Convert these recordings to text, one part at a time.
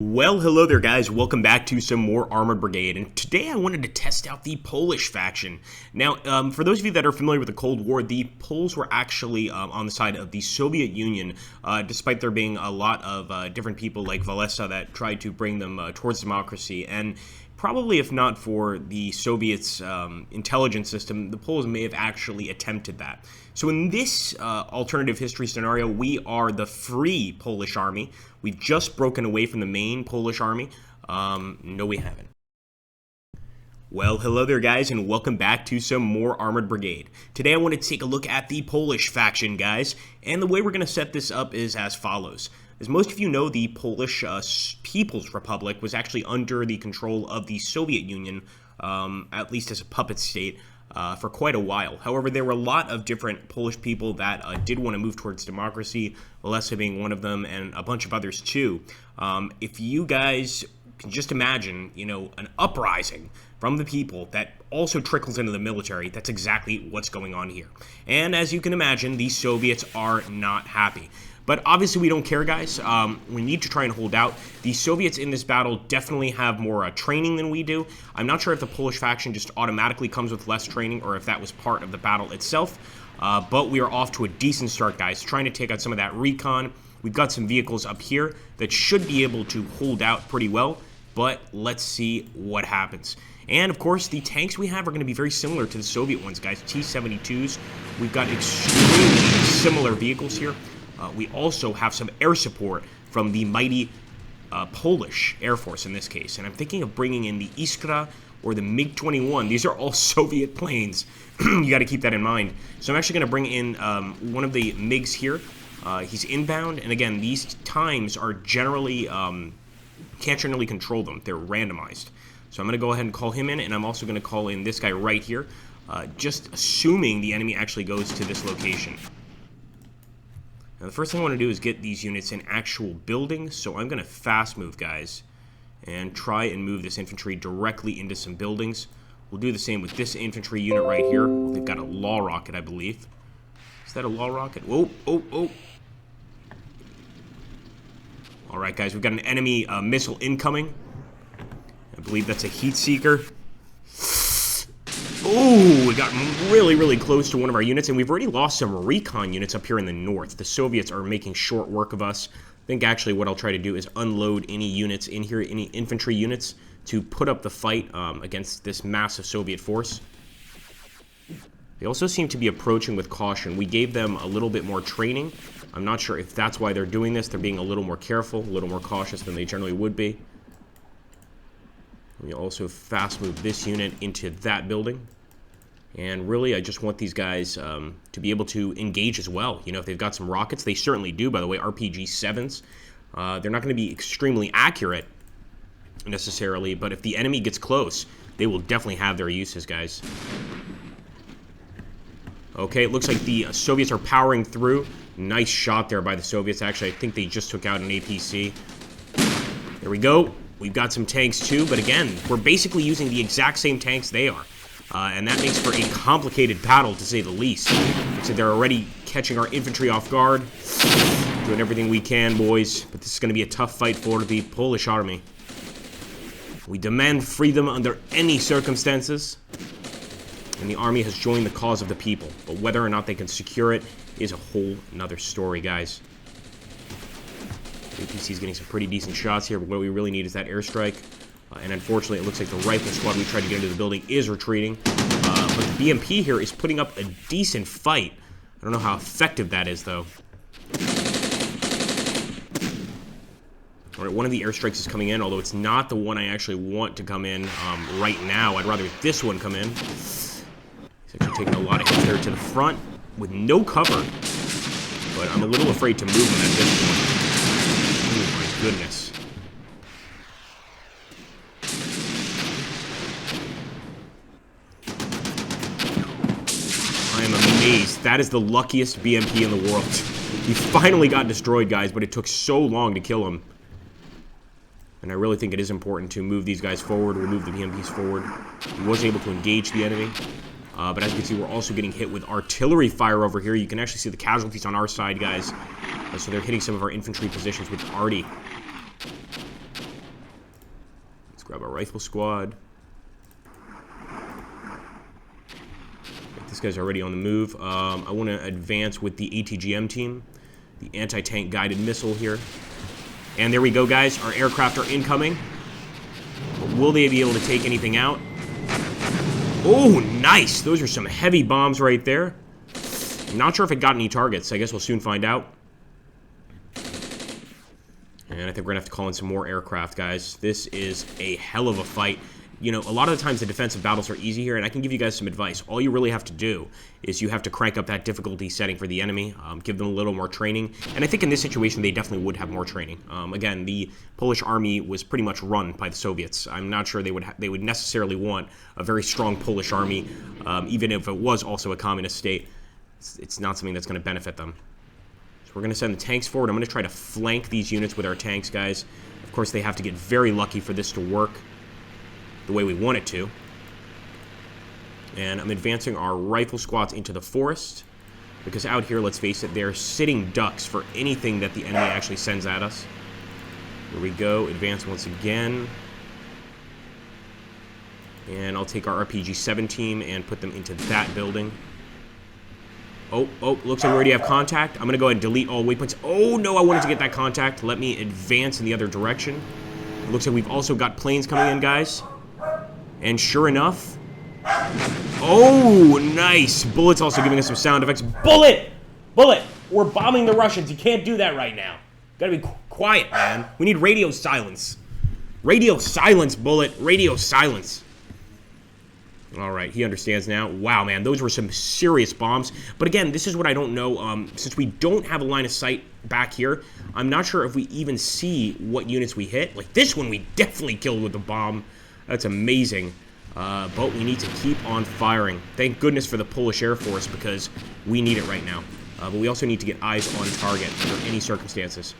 Well, hello there guys, welcome back to some more Armored Brigade, and today I wanted to test out the Polish faction. Now, for those of you that are familiar with the Cold War, the Poles were actually on the side of the Soviet Union, despite there being a lot of different people like Walesa that tried to bring them towards democracy, and probably if not for the Soviets' intelligence system, the Poles may have actually attempted that. So in this alternative history scenario, we are the Free Polish Army. We've just broken away from the main Polish army. No, we haven't. Well, hello there guys, and welcome back to some more Armored Brigade. Today I want to take a look at the Polish faction, guys, and the way we're going to set this up is as follows. As most of you know, the Polish People's Republic was actually under the control of the Soviet Union, at least as a puppet state, for quite a while. However, there were a lot of different Polish people that did want to move towards democracy, Walesa being one of them, and a bunch of others too. If you guys can just imagine, you know, an uprising from the people that also trickles into the military, that's exactly what's going on here. And as you can imagine, the Soviets are not happy. But obviously we don't care, guys. We need to try and hold out. The Soviets in this battle definitely have more training than we do. I'm not sure if the Polish faction just automatically comes with less training or if that was part of the battle itself. But we are off to a decent start, guys, trying to take out some of that recon. We've got some vehicles up here that should be able to hold out pretty well. But let's see what happens. And, of course, the tanks we have are going to be very similar to the Soviet ones, guys. T-72s. We've got extremely similar vehicles here. We also have some air support from the mighty Polish Air Force in this case. And I'm thinking of bringing in the Iskra or the MiG-21. These are all Soviet planes. You got to keep that in mind. So I'm actually going to bring in one of the MiGs here. He's inbound. And again, these times are generally, can't generally control them. They're randomized. So I'm going to go ahead and call him in. And I'm also going to call in this guy right here. Just assuming the enemy actually goes to this location. Now, the first thing I want to do is get these units in actual buildings, so I'm going to fast move, guys, and try and move this infantry directly into some buildings. We'll do the same with this infantry unit right here. They've got a law rocket, I believe. Is that a law rocket? Oh. All right, guys, we've got an enemy missile incoming. I believe that's a heat seeker. Oh, we got really, really close to one of our units, and we've already lost some recon units up here in the north. The Soviets are making short work of us. I think actually what I'll try to do is unload any units in here, any infantry units, to put up the fight against this massive Soviet force. They also seem to be approaching with caution. We gave them a little bit more training. I'm not sure if that's why they're doing this. They're being a little more careful, a little more cautious than they generally would be. We also fast move this unit into that building. And really, I just want these guys to be able to engage as well. You know, if they've got some rockets, they certainly do, by the way, RPG-7s. They're not going to be extremely accurate, necessarily, but if the enemy gets close, they will definitely have their uses, guys. Okay, it looks like the Soviets are powering through. Nice shot there by the Soviets. Actually, I think they just took out an APC. There we go. We've got some tanks too, but again, we're basically using the exact same tanks they are. And that makes for a complicated battle, to say the least. So they're already catching our infantry off guard. Doing everything we can, boys. But this is going to be a tough fight for the Polish army. We demand freedom under any circumstances. And the army has joined the cause of the people. But whether or not they can secure it is a whole nother story, guys. APC is getting some pretty decent shots here, but what we really need is that airstrike. And unfortunately, it looks like the rifle squad we tried to get into the building is retreating. But the BMP here is putting up a decent fight. I don't know how effective that is, though. All right, one of the airstrikes is coming in, although it's not the one I actually want to come in right now. I'd rather this one come in. He's actually taking a lot of hits there to the front with no cover. But I'm a little afraid to move him at this point. Oh, my goodness. I am amazed. That is the luckiest BMP in the world. He finally got destroyed, guys, but it took so long to kill him. And I really think it is important to move these guys forward, or move the BMPs forward. He was able to engage the enemy. But as you can see, we're also getting hit with artillery fire over here. You can actually see the casualties on our side, guys. So they're hitting some of our infantry positions with arty. Grab our rifle squad. This guy's already on the move. I want to advance with the ATGM team. The anti-tank guided missile here. And there we go, guys. Our aircraft are incoming. But will they be able to take anything out? Oh, nice! Those are some heavy bombs right there. I'm not sure if it got any targets. I guess we'll soon find out. And I think we're going to have to call in some more aircraft, guys. This is a hell of a fight. You know, a lot of the times the defensive battles are easy here, and I can give you guys some advice. All you really have to do is you have to crank up that difficulty setting for the enemy, give them a little more training, and I think in this situation they definitely would have more training. Again, the Polish army was pretty much run by the Soviets. I'm not sure they would necessarily want a very strong Polish army, even if it was also a communist state. It's not something that's going to benefit them. So we're going to send the tanks forward. I'm going to try to flank these units with our tanks, guys. Of course, they have to get very lucky for this to work the way we want it to. And I'm advancing our rifle squads into the forest, because out here, let's face it, they're sitting ducks for anything that the enemy actually sends at us. Here we go, advance once again. And I'll take our RPG-7 team and put them into that building. Oh, looks like we already have contact. I'm going to go ahead and delete all waypoints. Oh, no, I wanted to get that contact. Let me advance in the other direction. It looks like we've also got planes coming in, guys. And sure enough... Oh, nice! Bullet's also giving us some sound effects. Bullet! Bullet! We're bombing the Russians. You can't do that right now. Gotta be quiet, man. We need radio silence. Radio silence, Bullet. Radio silence. Alright, he understands now. Wow, man, those were some serious bombs. But again, this is what I don't know. Since we don't have a line of sight back here, I'm not sure if we even see what units we hit. Like, this one we definitely killed with the bomb. That's amazing. But we need to keep on firing. Thank goodness for the Polish Air Force, because we need it right now. But we also need to get eyes on target under any circumstances.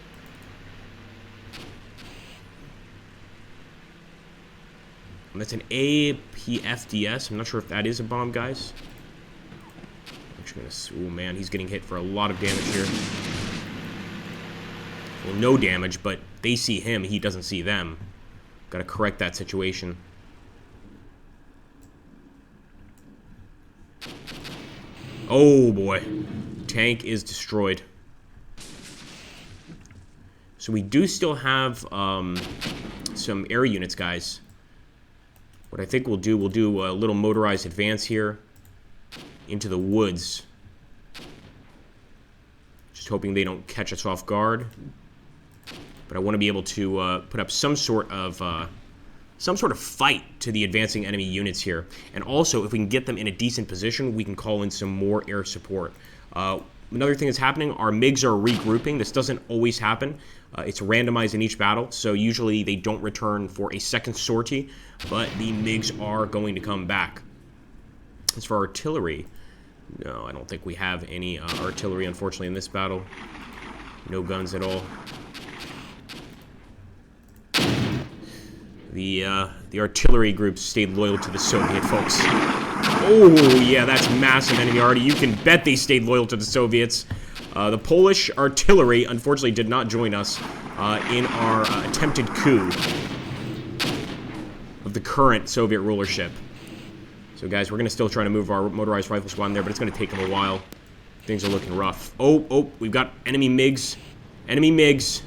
And that's an APFDS. I'm not sure if that is a bomb, guys. Actually gonna... Oh, man, he's getting hit for a lot of damage here. Well, no damage, but they see him. He doesn't see them. Gotta correct that situation. Oh, boy. Tank is destroyed. So we do still have some air units, guys. What I think we'll do a little motorized advance here into the woods. Just hoping they don't catch us off guard. But I want to be able to put up some sort of fight to the advancing enemy units here. And also, if we can get them in a decent position, we can call in some more air support. Another thing that's happening, our MiGs are regrouping. This doesn't always happen. It's randomized in each battle, so usually they don't return for a second sortie, but the MiGs are going to come back. As for artillery, no, I don't think we have any artillery, unfortunately, in this battle. No guns at all. The artillery groups stayed loyal to the Soviet folks. Oh, yeah, that's massive enemy already. You can bet they stayed loyal to the Soviets. The Polish artillery, unfortunately, did not join us in our attempted coup of the current Soviet rulership. So, guys, we're going to still try to move our motorized rifle squad in there, but it's going to take them a while. Things are looking rough. Oh, we've got enemy MiGs. Enemy MiGs.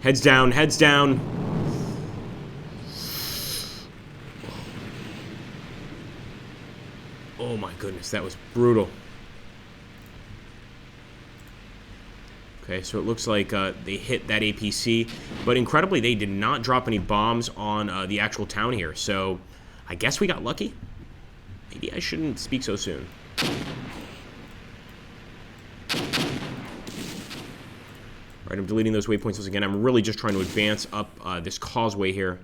Heads down, heads down. Oh my goodness, that was brutal. Okay, so it looks like they hit that APC, but incredibly, they did not drop any bombs on the actual town here, so I guess we got lucky? Maybe I shouldn't speak so soon. Alright, I'm deleting those waypoints once again. I'm really just trying to advance up this causeway here.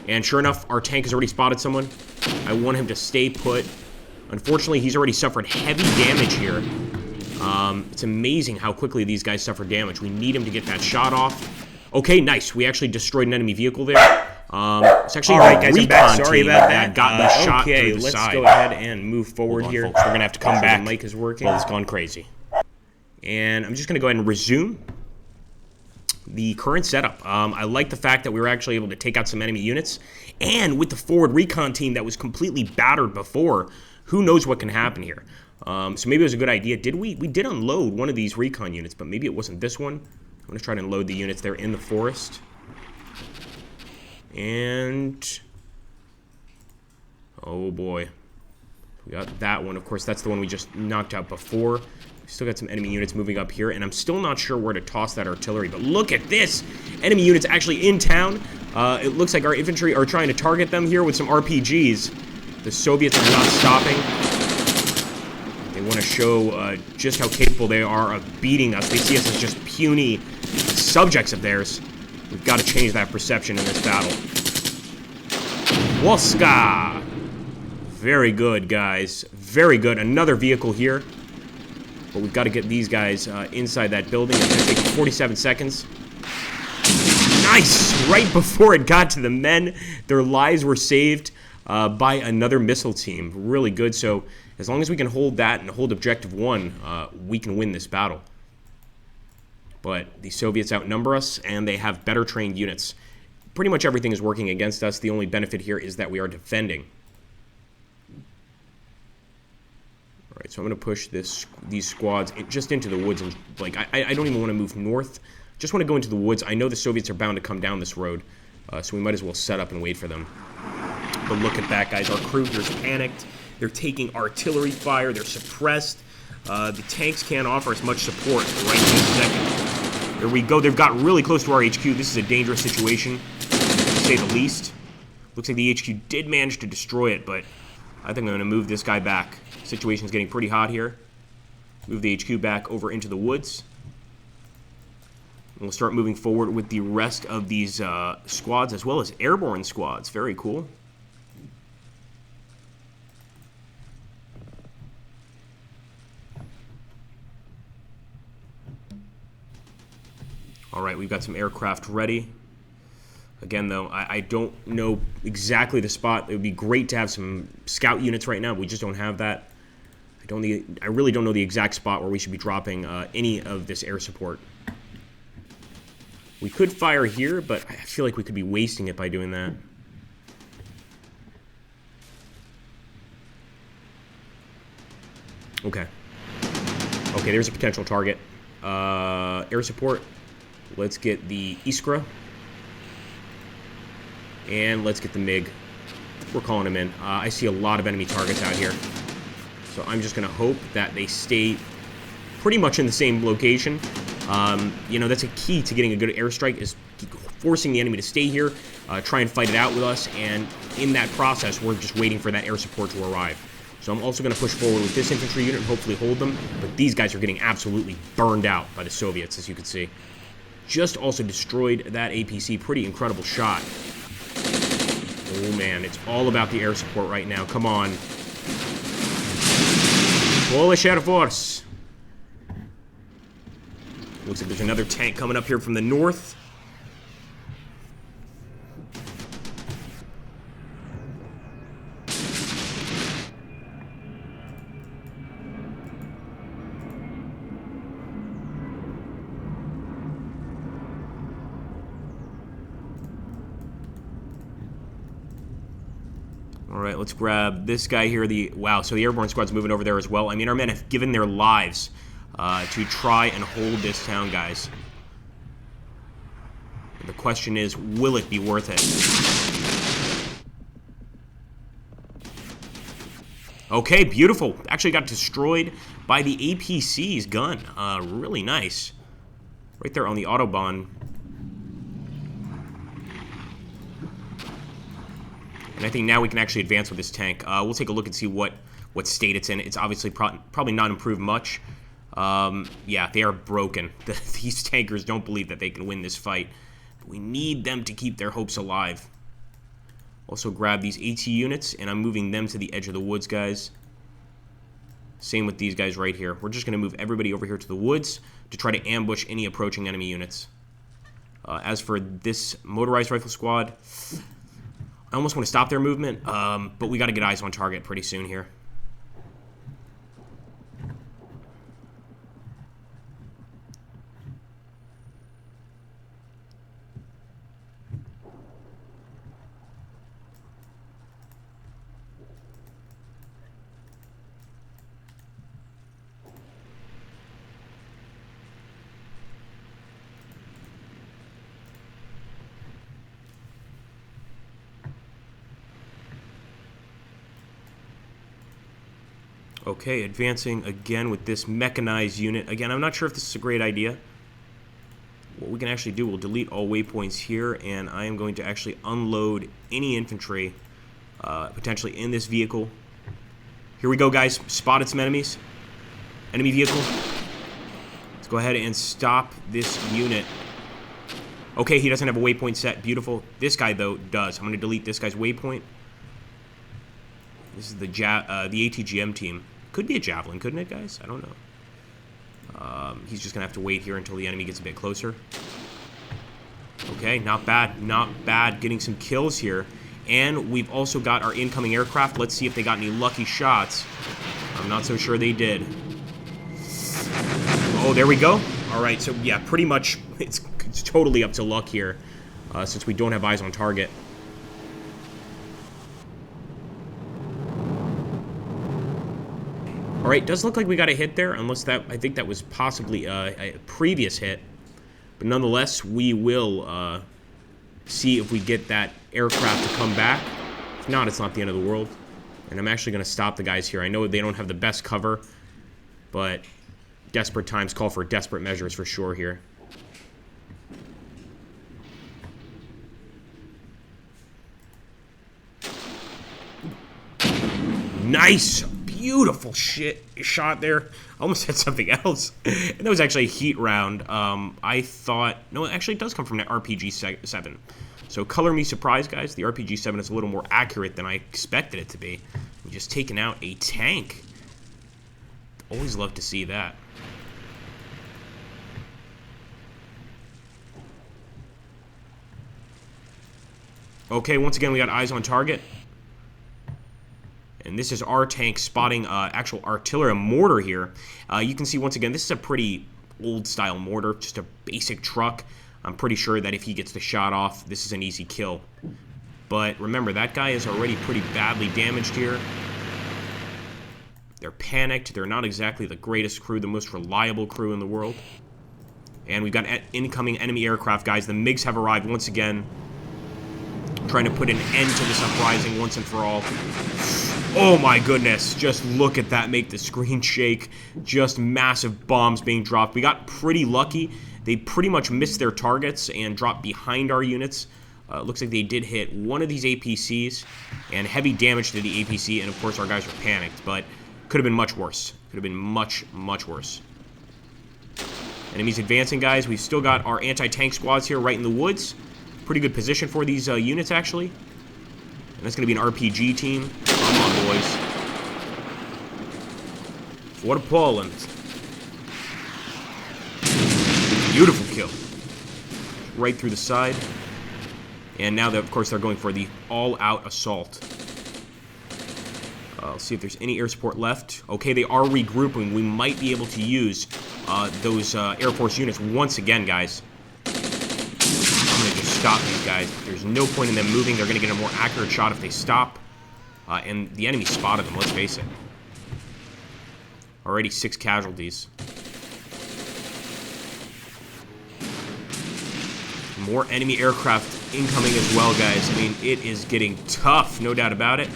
And sure enough, our tank has already spotted someone. I want him to stay put. Unfortunately, he's already suffered heavy damage here. It's amazing how quickly these guys suffer damage. We need him to get that shot off. Okay, nice. We actually destroyed an enemy vehicle there. It's actually right, guys, recon sorry team about that. got the shot through the let's side. go ahead and move forward Hold on, here. folks. We're going to have to come back. The mic is working. Well, it's gone crazy. And I'm just going to go ahead and resume the current setup. I like the fact that we were actually able to take out some enemy units, and with the forward recon team that was completely battered before, who knows what can happen here. So maybe it was a good idea. We did unload one of these recon units, but maybe it wasn't this one. I'm going to try to unload the units there in the forest. And oh boy. We got that one. Of course, that's the one we just knocked out before. We still got some enemy units moving up here, and I'm still not sure where to toss that artillery, but look at this! Enemy units actually in town. It looks like our infantry are trying to target them here with some RPGs. The Soviets are not stopping. They want to show just how capable they are of beating us. They see us as just puny subjects of theirs. We've got to change that perception in this battle. Woska! Very good, guys. Very good. Another vehicle here. But we've got to get these guys inside that building. It's going to take 47 seconds. Nice! Right before it got to the men, their lives were saved by another missile team. Really good. So as long as we can hold that and hold objective 1, we can win this battle. But the Soviets outnumber us, and they have better trained units. Pretty much everything is working against us. The only benefit here is that we are defending. Alright, so I'm going to push these squads just into the woods. And like I don't even want to move north. Just want to go into the woods. I know the Soviets are bound to come down this road, so we might as well set up and wait for them. But look at that, guys. Our cruisers panicked. They're taking artillery fire. They're suppressed. The tanks can't offer us much support right this second. There we go. They've got really close to our HQ. This is a dangerous situation, to say the least. Looks like the HQ did manage to destroy it, but I think I'm going to move this guy back. Situation's getting pretty hot here. Move the HQ back over into the woods. And we'll start moving forward with the rest of these squads, as well as airborne squads. Very cool. Alright, we've got some aircraft ready. Again, though, I don't know exactly the spot. It would be great to have some scout units right now. We just don't have that. I really don't know the exact spot where we should be dropping any of this air support. We could fire here, but I feel like we could be wasting it by doing that. Okay. Okay, there's a potential target. Air support. Let's get the Iskra. And let's get the MiG. We're calling them in. I see a lot of enemy targets out here. So I'm just going to hope that they stay pretty much in the same location. You know, that's a key to getting a good airstrike, is forcing the enemy to stay here, try and fight it out with us, and in that process, we're just waiting for that air support to arrive. So I'm also going to push forward with this infantry unit and hopefully hold them, but these guys are getting absolutely burned out by the Soviets, as you can see. Just also destroyed that APC. Pretty incredible shot. Oh man, it's all about the air support right now. Come on. Polish Air Force. Looks like there's another tank coming up here from the north. Alright, let's grab this guy here. Wow, so the airborne squad's moving over there as well. I mean, our men have given their lives to try and hold this town, guys. The question is, will it be worth it? Okay, beautiful. Actually got destroyed by the APC's gun. Really nice. Right there on the Autobahn. And I think now we can actually advance with this tank. We'll take a look and see what state it's in. It's obviously probably not improved much. Yeah, they are broken. These tankers don't believe that they can win this fight. But we need them to keep their hopes alive. Also grab these AT units, and I'm moving them to the edge of the woods, guys. Same with these guys right here. We're just going to move everybody over here to the woods to try to ambush any approaching enemy units. As for this motorized rifle squad, I almost want to stop their movement, but we got to get eyes on target pretty soon here. Okay, advancing again with this mechanized unit. Again, I'm not sure if this is a great idea. What we can actually do, we'll delete all waypoints here, and I am going to actually unload any infantry potentially in this vehicle. Here we go, guys. Spotted some enemies. Enemy vehicle. Let's go ahead and stop this unit. Okay, he doesn't have a waypoint set. Beautiful. This guy, though, does. I'm going to delete this guy's waypoint. This is the ATGM team. Could be a javelin, couldn't it, guys? I don't know. He's just going to have to wait here until the enemy gets a bit closer. Okay, not bad. Not bad. Getting some kills here. And we've also got our incoming aircraft. Let's see if they got any lucky shots. I'm not so sure they did. Oh, there we go. All right, so yeah, pretty much it's totally up to luck here since we don't have eyes on target. All right, does look like we got a hit there, unless that, I think that was possibly a previous hit. But nonetheless, we will see if we get that aircraft to come back. If not, it's not the end of the world. And I'm actually going to stop the guys here. I know they don't have the best cover, but desperate times call for desperate measures for sure here. Nice! Beautiful shot there. I almost said something else. And that was actually a heat round. I thought... No, it actually does come from that RPG-7. So color me surprised, guys. The RPG-7 is a little more accurate than I expected it to be. We just taken out a tank. Always love to see that. Okay, once again, we got eyes on target. And this is our tank spotting actual artillery, a mortar here. You can see, once again, this is a pretty old-style mortar, just a basic truck. I'm pretty sure that if he gets the shot off, this is an easy kill. But remember, that guy is already pretty badly damaged here. They're panicked. They're not exactly the greatest crew, the most reliable crew in the world. And we've got incoming enemy aircraft, guys. The MiGs have arrived once again, trying to put an end to this uprising once and for all. Oh my goodness, just look at that, make the screen shake. Just massive bombs being dropped. We got pretty lucky. They pretty much missed their targets and dropped behind our units. Looks like they did hit one of these APCs and heavy damage to the APC, and of course our guys were panicked, but could have been much worse. Could have been much, much worse. Enemies advancing, guys. We've still got our anti-tank squads here right in the woods. Pretty good position for these units, actually. And that's going to be an RPG team. Come on, boys. For Poland. Beautiful kill. Right through the side. And now, of course, they're going for the all-out assault. Let's see if there's any air support left. Okay, they are regrouping. We might be able to use those Air Force units once again, guys. I'm going to just stop these guys. There's no point in them moving. They're going to get a more accurate shot if they stop. And the enemy spotted them, let's face it. Already 6 casualties. More enemy aircraft incoming as well, guys. I mean, it is getting tough, no doubt about it.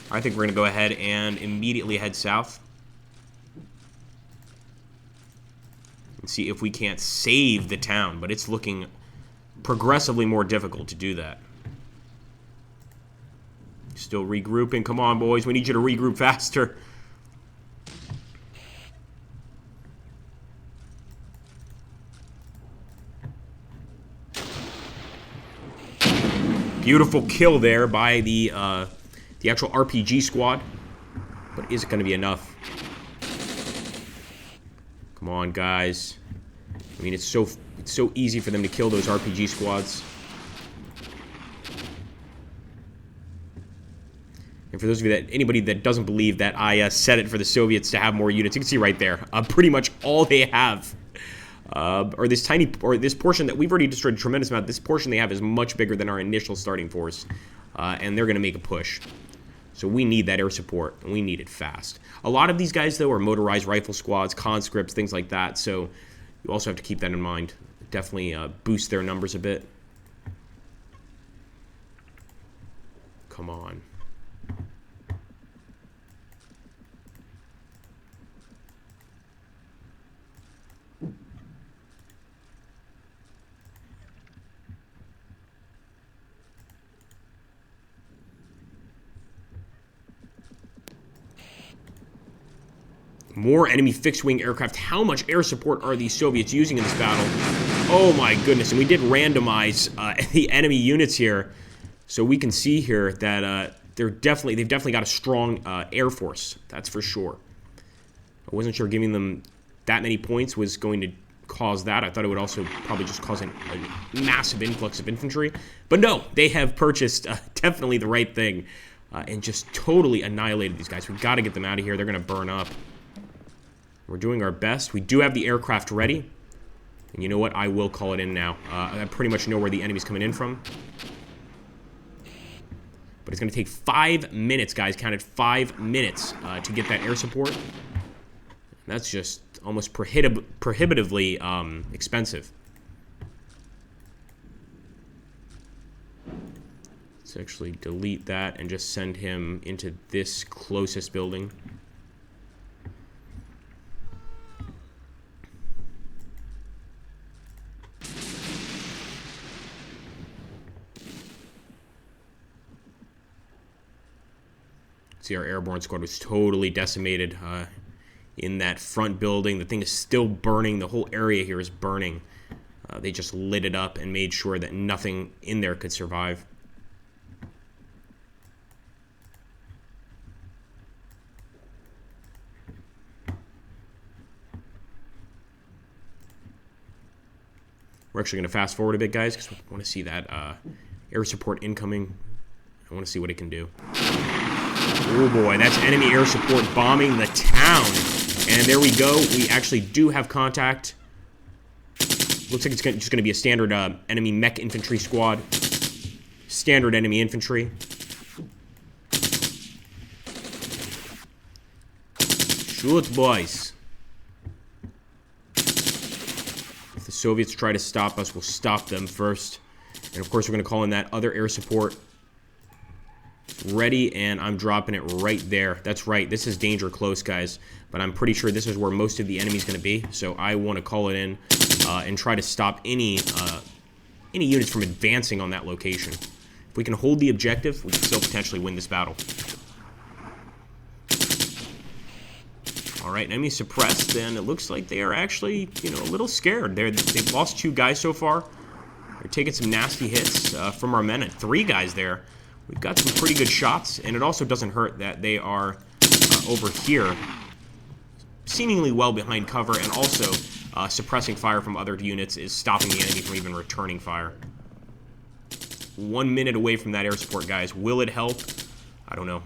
I think we're going to go ahead and immediately head south. And see if we can't save the town, but it's looking progressively more difficult to do that. Still regrouping. Come on, boys. We need you to regroup faster. Beautiful kill there by the actual RPG squad. But is it going to be enough? Come on, guys. I mean, it's so easy for them to kill those RPG squads. And for those of you anybody that doesn't believe that I set it for the Soviets to have more units, you can see right there, pretty much all they have, or this portion that we've already destroyed a tremendous amount. This portion they have is much bigger than our initial starting force, and they're going to make a push. So we need that air support, and we need it fast. A lot of these guys, though, are motorized rifle squads, conscripts, things like that. So you also have to keep that in mind. Definitely boost their numbers a bit. come on. More enemy fixed-wing aircraft. How much air support are these Soviets using in this battle? Oh my goodness. And we did randomize the enemy units here. So we can see here that they've definitely got a strong air force. That's for sure. I wasn't sure giving them that many points was going to cause that. I thought it would also probably just cause a massive influx of infantry. But no, they have purchased definitely the right thing and just totally annihilated these guys. We've got to get them out of here. They're going to burn up. We're doing our best. We do have the aircraft ready. And you know what? I will call it in now. I pretty much know where the enemy's coming in from. But it's going to take 5 minutes, guys. Counted 5 minutes to get that air support. That's just almost prohibitively expensive. Let's actually delete that and just send him into this closest building. See, our airborne squad was totally decimated in that front building. The thing is still burning. The whole area here is burning. They just lit it up and made sure that nothing in there could survive. We're actually going to fast forward a bit, guys, because we want to see that air support incoming. I want to see what it can do. Oh boy, that's enemy air support bombing the town. And there we go. We actually do have contact. Looks like it's just going to be a standard enemy mech infantry squad. Standard enemy infantry. Shoot, boys. If the Soviets try to stop us, we'll stop them first. And of course, we're going to call in that other air support. Ready, and I'm dropping it right there. That's right. This is danger close, guys. But I'm pretty sure this is where most of the enemy's going to be. So I want to call it in and try to stop any units from advancing on that location. If we can hold the objective, we can still potentially win this battle. All right, enemy suppressed. Then it looks like they are actually, a little scared. They've lost 2 guys so far. They're taking some nasty hits from our men. And 3 guys there. We've got some pretty good shots, and it also doesn't hurt that they are over here, seemingly well behind cover, and also suppressing fire from other units is stopping the enemy from even returning fire. 1 minute away from that air support, guys. Will it help? I don't know.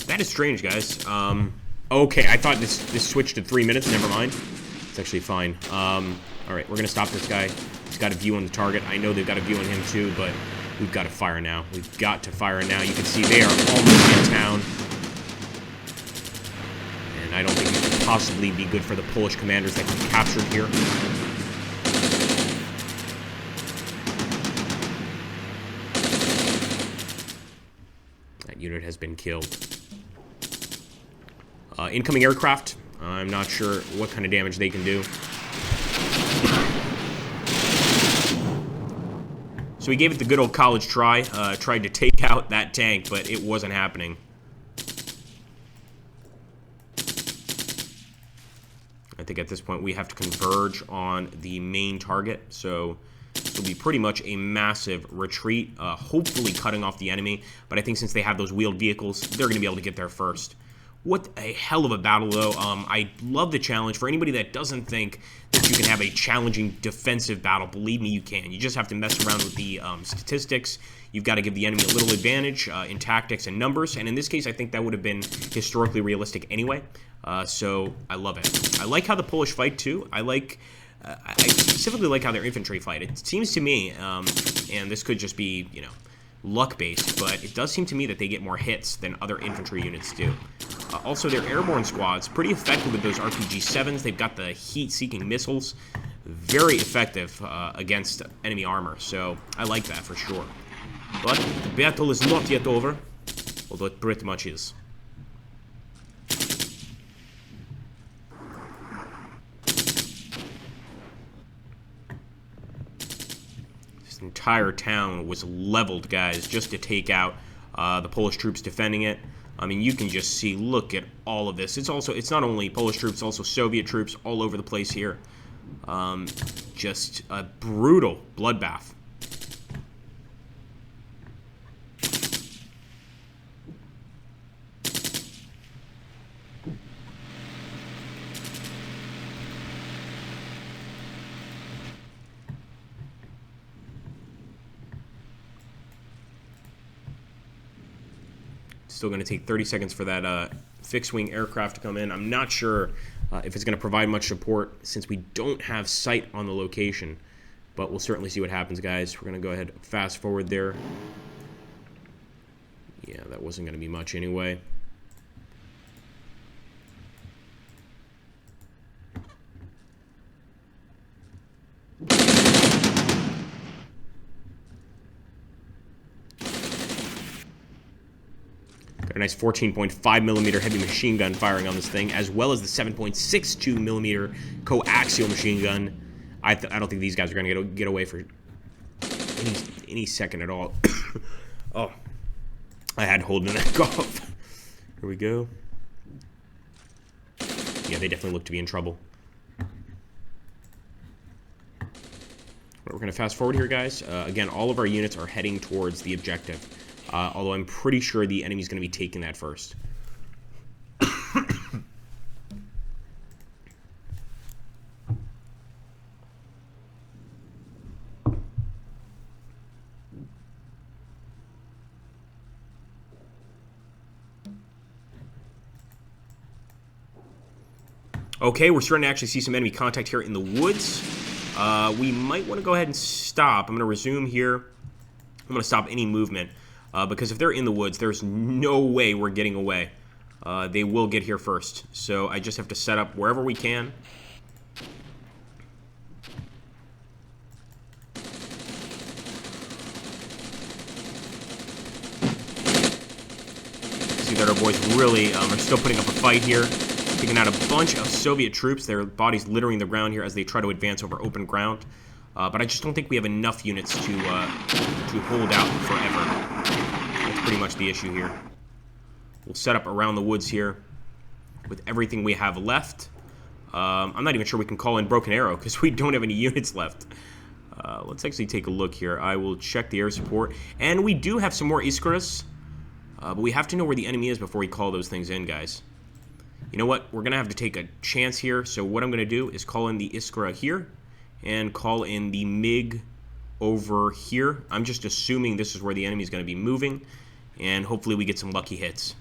That is strange, guys. Okay, I thought this switched to 3 minutes. Never mind. It's actually fine. All right, we're going to stop this guy. He's got a view on the target. I know they've got a view on him too, but we've got to fire now. We've got to fire now. You can see they are almost in town. And I don't think it could possibly be good for the Polish commanders that get captured here. That unit has been killed. Incoming aircraft. I'm not sure what kind of damage they can do. So we gave it the good old college try. Tried to take out that tank, but it wasn't happening. I think at this point we have to converge on the main target. So this will be pretty much a massive retreat, hopefully cutting off the enemy. But I think since they have those wheeled vehicles, they're going to be able to get there first. What a hell of a battle, though. I love the challenge. For anybody that doesn't think that you can have a challenging defensive battle, believe me, you can. You just have to mess around with the statistics. You've got to give the enemy a little advantage in tactics and numbers, and in this case, I think that would have been historically realistic anyway. So I love it. I like how the Polish fight, too. I specifically like how their infantry fight. It seems to me, and this could just be, you know, luck-based, but it does seem to me that they get more hits than other infantry units do. Also, their airborne squad's pretty effective with those RPG-7s. They've got the heat-seeking missiles. Very effective against enemy armor, so I like that for sure. But the battle is not yet over, although it pretty much is. This entire town was leveled, guys, just to take out the Polish troops defending it. I mean, you can just see, look at all of this. It's not only Polish troops, also Soviet troops all over the place here. Just a brutal bloodbath. Still going to take 30 seconds for that fixed-wing aircraft to come in. I'm not sure if it's going to provide much support since we don't have sight on the location. But we'll certainly see what happens, guys. We're going to go ahead and fast forward there. Yeah, that wasn't going to be much anyway. Got a nice 14.5 millimeter heavy machine gun firing on this thing, as well as the 7.62 millimeter coaxial machine gun. I don't think these guys are going to get away for any second at all. Oh, I had holding that off. Here we go. Yeah, they definitely look to be in trouble. We're going to fast forward here, guys. Again, all of our units are heading towards the objective. Although I'm pretty sure the enemy's going to be taking that first. Okay, we're starting to actually see some enemy contact here in the woods. We might want to go ahead and stop. I'm going to resume here. I'm going to stop any movement. Because if they're in the woods, there's no way we're getting away. They will get here first. So I just have to set up wherever we can. See that our boys really are still putting up a fight here. Taking out a bunch of Soviet troops. Their bodies littering the ground here as they try to advance over open ground. But I just don't think we have enough units to hold out forever. That's pretty much the issue here. We'll set up around the woods here with everything we have left. I'm not even sure we can call in Broken Arrow because we don't have any units left. Let's actually take a look here. I will check the air support. And we do have some more Iskaras. But we have to know where the enemy is before we call those things in, guys. You know what? We're going to have to take a chance here. So what I'm going to do is call in the Iskara here. And call in the MiG over here. I'm just assuming this is where the enemy is going to be moving. And hopefully we get some lucky hits.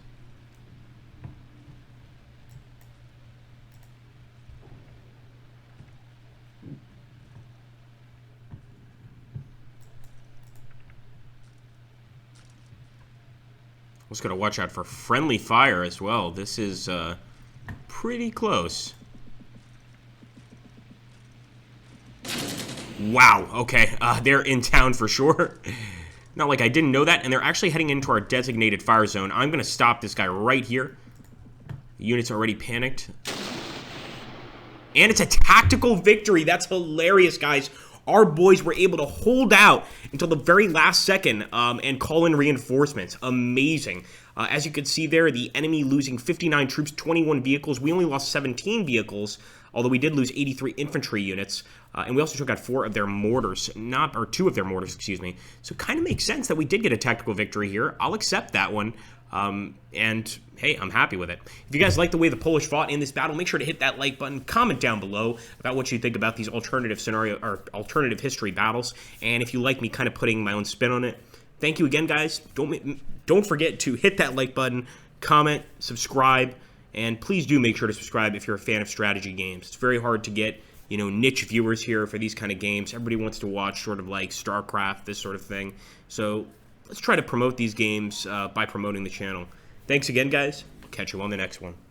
Just got to watch out for friendly fire as well. This is pretty close. Wow, okay, they're in town for sure. Not like I didn't know that, and they're actually heading into our designated fire zone. I'm going to stop this guy right here. The unit's already panicked. And it's a tactical victory. That's hilarious, guys. Our boys were able to hold out until the very last second and call in reinforcements. Amazing. As you can see there, the enemy losing 59 troops, 21 vehicles. We only lost 17 vehicles, although we did lose 83 infantry units. And we also took out 4 of their mortars, or 2 of their mortars, excuse me. So it kind of makes sense that we did get a tactical victory here. I'll accept that one. And hey, I'm happy with it. If you guys like the way the Polish fought in this battle, make sure to hit that like button. Comment down below about what you think about these alternative scenario or alternative history battles, and if you like me kind of putting my own spin on it. Thank you again, guys. Don't forget to hit that like button, comment, subscribe, and please do make sure to subscribe if you're a fan of strategy games. It's very hard to get, you know, niche viewers here for these kind of games. Everybody wants to watch sort of like StarCraft, this sort of thing. So let's try to promote these games by promoting the channel. Thanks again, guys. Catch you on the next one.